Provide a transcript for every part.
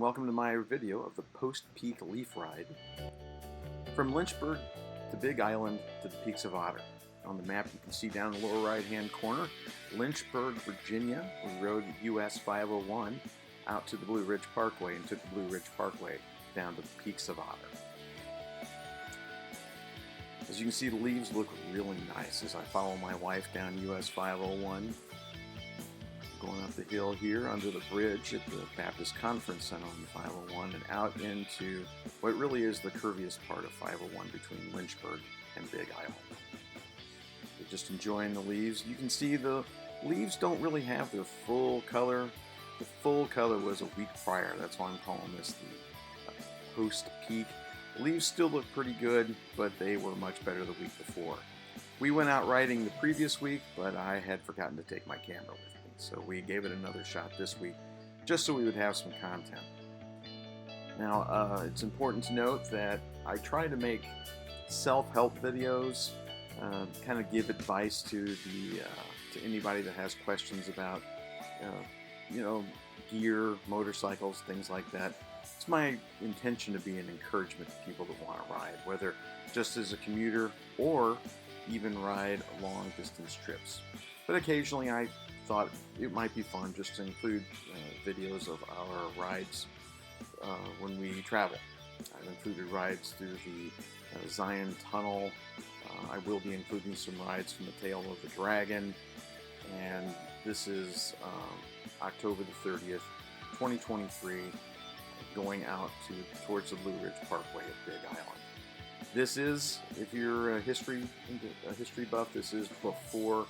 and welcome to my video of the post-peak leaf ride from Lynchburg to Big Island to the Peaks of Otter. On the map you can see down in the lower right hand corner, Lynchburg, Virginia. We rode US 501 out to the Blue Ridge Parkway and took the Blue Ridge Parkway down to the Peaks of Otter. As you can see, the leaves look really nice as I follow my wife down US 501. Going up the hill here under the bridge at the Baptist Conference Center on the 501 and out into what really is the curviest part of 501 between Lynchburg and Big Island. We're just enjoying the leaves. You can see the leaves don't really have their full color. The full color was a week prior. That's why I'm calling this the post-peak. Leaves still look pretty good, but they were much better the week before. We went out riding the previous week, but I had forgotten to take my camera with me, so we gave it another shot this week, just so we would have some content. Now, it's important to note that I try to make self-help videos, kind of give advice to anybody that has questions about, gear, motorcycles, things like that. It's my intention to be an encouragement to people that want to ride, whether just as a commuter or even ride long distance trips. But occasionally I thought it might be fun just to include videos of our rides when we travel. I've included rides through the Zion Tunnel. I will be including some rides from the Tail of the Dragon, and this is October the 30th, 2023, going out towards the Blue Ridge Parkway at Big Island. This is, if you're a history buff, this is before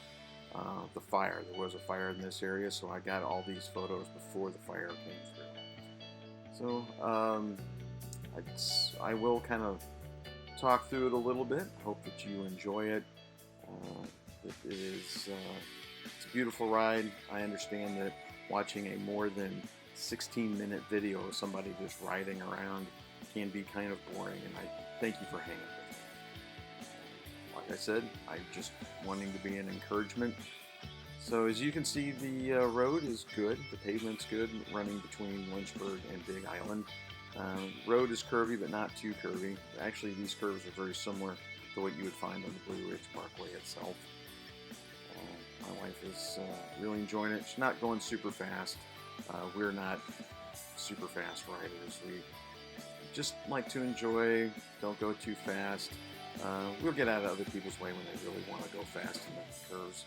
the fire. There was a fire in this area, so I got all these photos before the fire came through. So I will kind of talk through it a little bit. Hope that you enjoy it. It's a beautiful ride. I understand that watching a more than 16-minute video of somebody just riding around can be kind of boring, and I thank you for hanging with me. Like I said, I'm just wanting to be an encouragement. So as you can see, the road is good. The pavement's good, running between Lynchburg and Big Island. Road is curvy, but not too curvy. Actually, these curves are very similar to what you would find on the Blue Ridge Parkway itself. My wife is really enjoying it. She's not going super fast. We're not super fast riders. We just like to enjoy, don't go too fast. We'll get out of other people's way when they really want to go fast in the curves.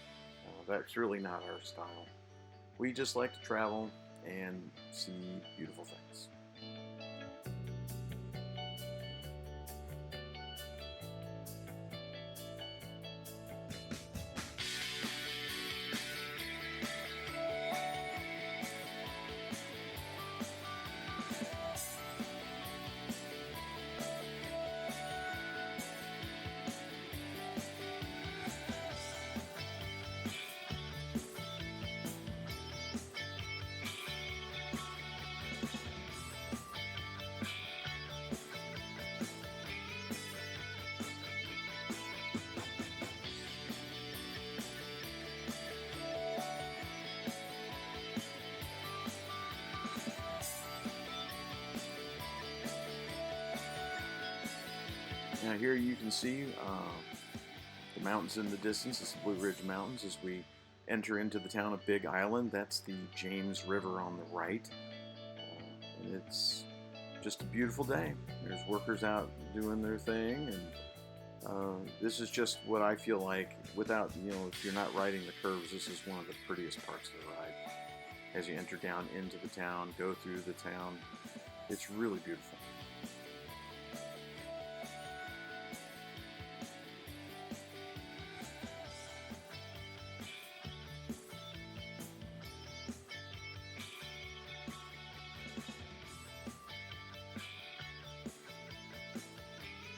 That's really not our style. We just like to travel and see beautiful things. Now here you can see the mountains in the distance. It's the Blue Ridge Mountains as we enter into the town of Big Island. That's the James River on the right. And it's just a beautiful day. There's workers out doing their thing, and this is just what I feel like without, if you're not riding the curves, this is one of the prettiest parts of the ride. As you enter down into the town, go through the town, it's really beautiful.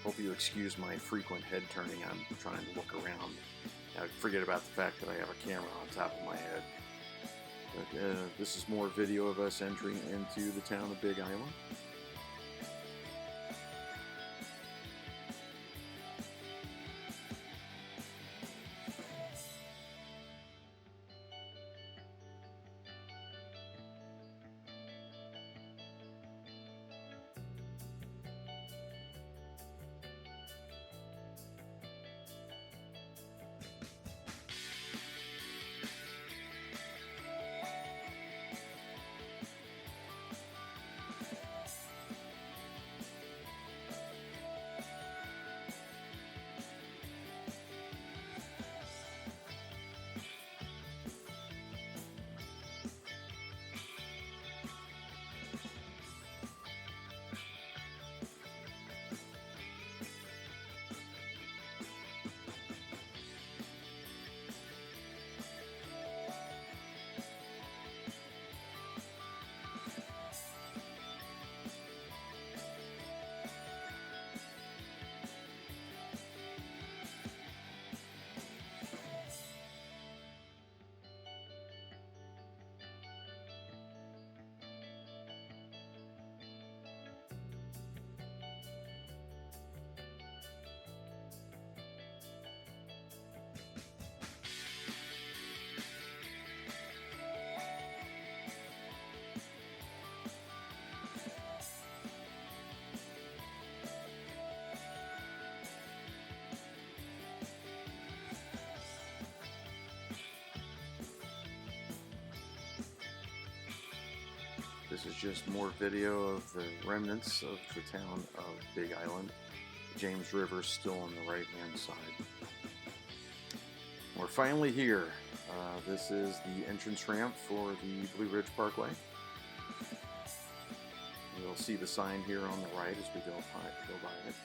Hope you excuse my frequent head turning. I'm trying to look around. I forget about the fact that I have a camera on top of my head. But this is more video of us entering into the town of Big Island. just more video of the remnants of the town of Big Island. The James River still on the right-hand side. We're finally here. This is the entrance ramp for the Blue Ridge Parkway. You'll see the sign here on the right as we go by it.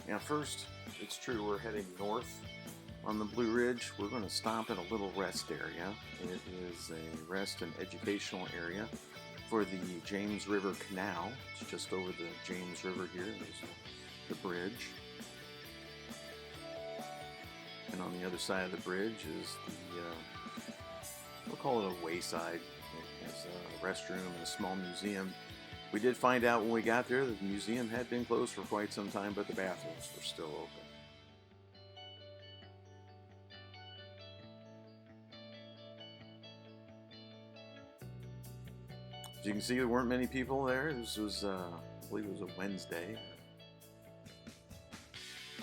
Now first, it's true we're heading north on the Blue Ridge. We're going to stop at a little rest area. It is a rest and educational area for the James River Canal. It's just over the James River here. There's the bridge. And on the other side of the bridge is the, we'll call it a wayside. It has a restroom and a small museum. We did find out when we got there that the museum had been closed for quite some time, but the bathrooms were still open. As you can see, there weren't many people there. This was, I believe it was a Wednesday.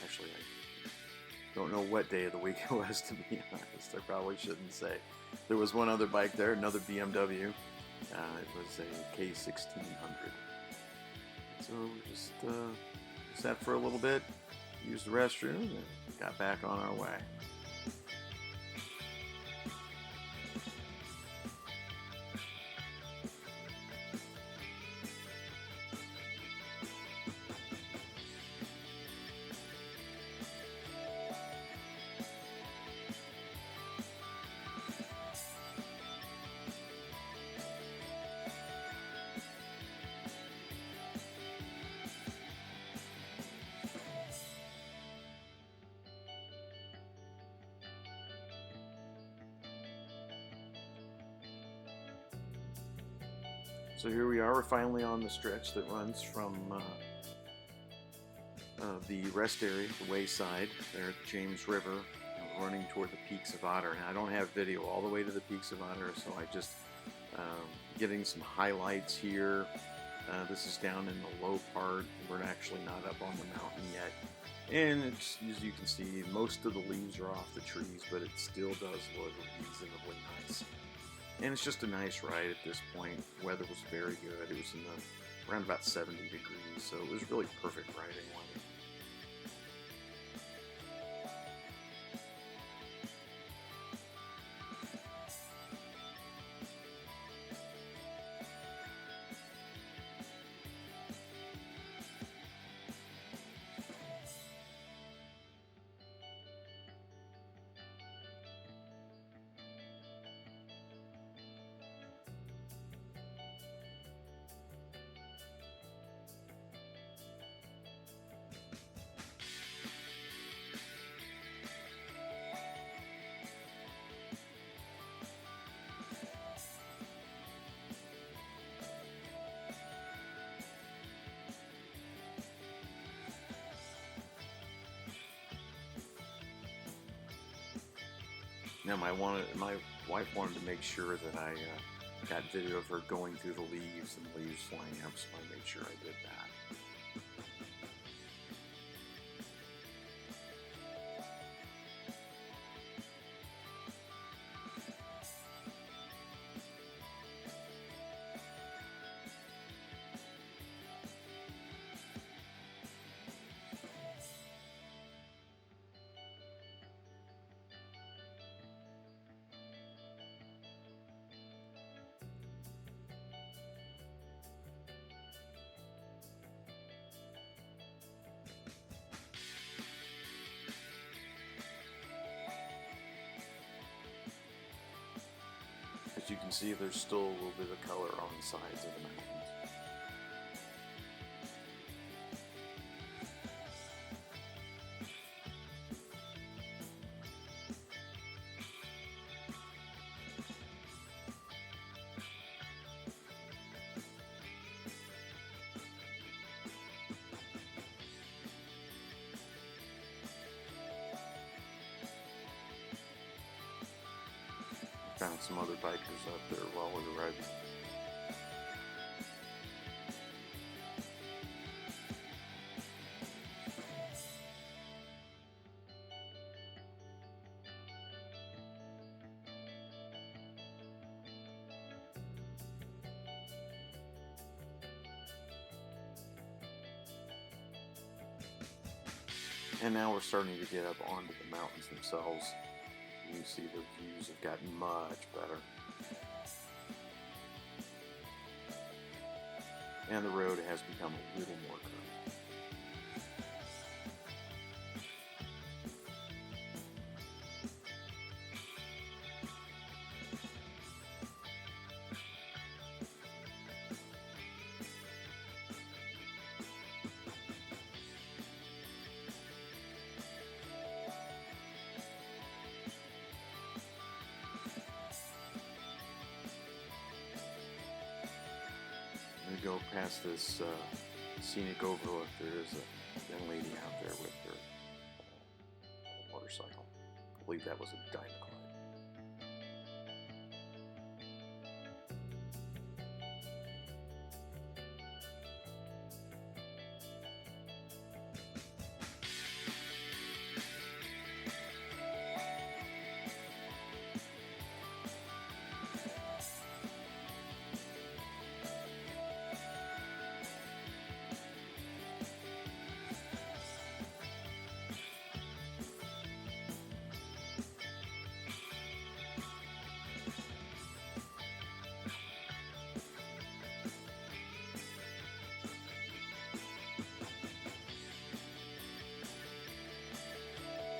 Actually, I don't know what day of the week it was, to be honest. I probably shouldn't say. There was one other bike there, another BMW. It was a K1600. So we just sat for a little bit, used the restroom, and got back on our way. So here we are, we're finally on the stretch that runs from the rest area, the wayside, there at the James River, running toward the Peaks of Otter. And I don't have video all the way to the Peaks of Otter, so I just getting some highlights here. This is down in the low part. We're actually not up on the mountain yet. And it's, as you can see, most of the leaves are off the trees, but it still does look reasonably nice. And it's just a nice ride at this point. The weather was very good. It was in the, around about 70 degrees, so it was really perfect riding weather. Now my wife wanted to make sure that I got video of her going through the leaves and the leaves flying up, so I made sure I did that. As you can see, there's still a little bit of color on the sides of the mountains. found some other bikers out there while we were riding. And now we're starting to get up onto the mountains themselves. You can see the views have gotten much better. And the road has become a little more curvy. We go past this scenic overlook. There is a young lady out there with her motorcycle. I believe that was a Dynaclide.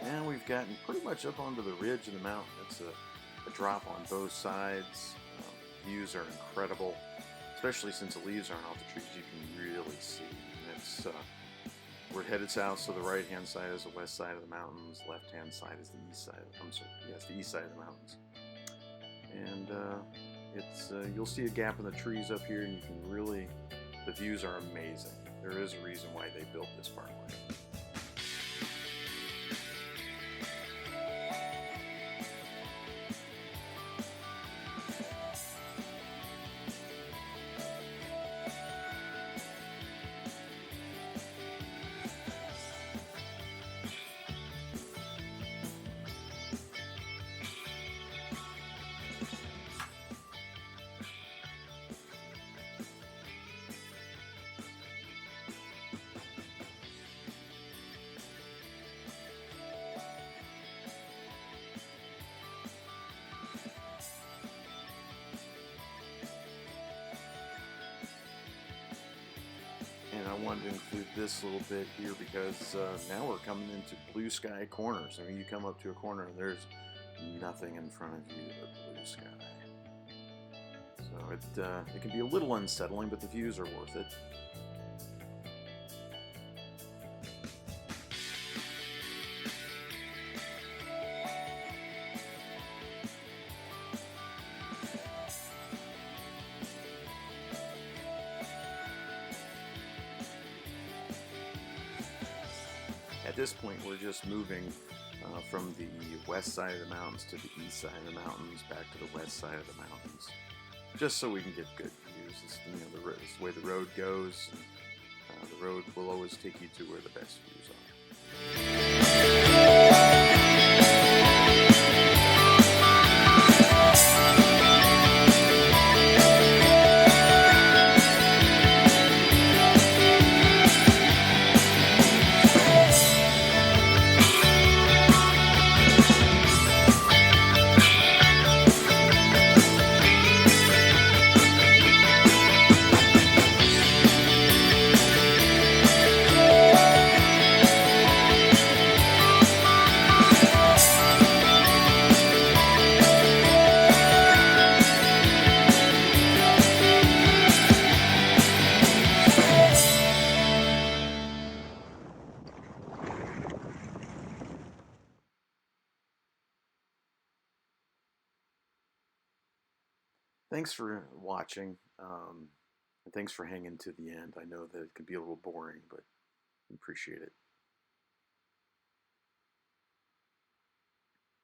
And we've gotten pretty much up onto the ridge of the mountain. It's a drop on both sides. Views are incredible, especially since the leaves aren't off the trees. You can really see. And it's we're headed south, so the right-hand side is the west side of the mountains. Left-hand side is the east side. I'm sorry, yes, the east side of the mountains. And it's you'll see a gap in the trees up here, and you can really. The views are amazing. There is a reason why they built this parkway. And I wanted to include this little bit here because now we're coming into blue sky corners. I mean, you come up to a corner and there's nothing in front of you but blue sky. So it can be a little unsettling, but the views are worth it. At this point, we're just moving from the west side of the mountains to the east side of the mountains, back to the west side of the mountains, just so we can get good views. It's, it's the way the road goes. And, the road will always take you to where the best views are. Thanks for watching, and thanks for hanging to the end. I know that it can be a little boring, but I appreciate it.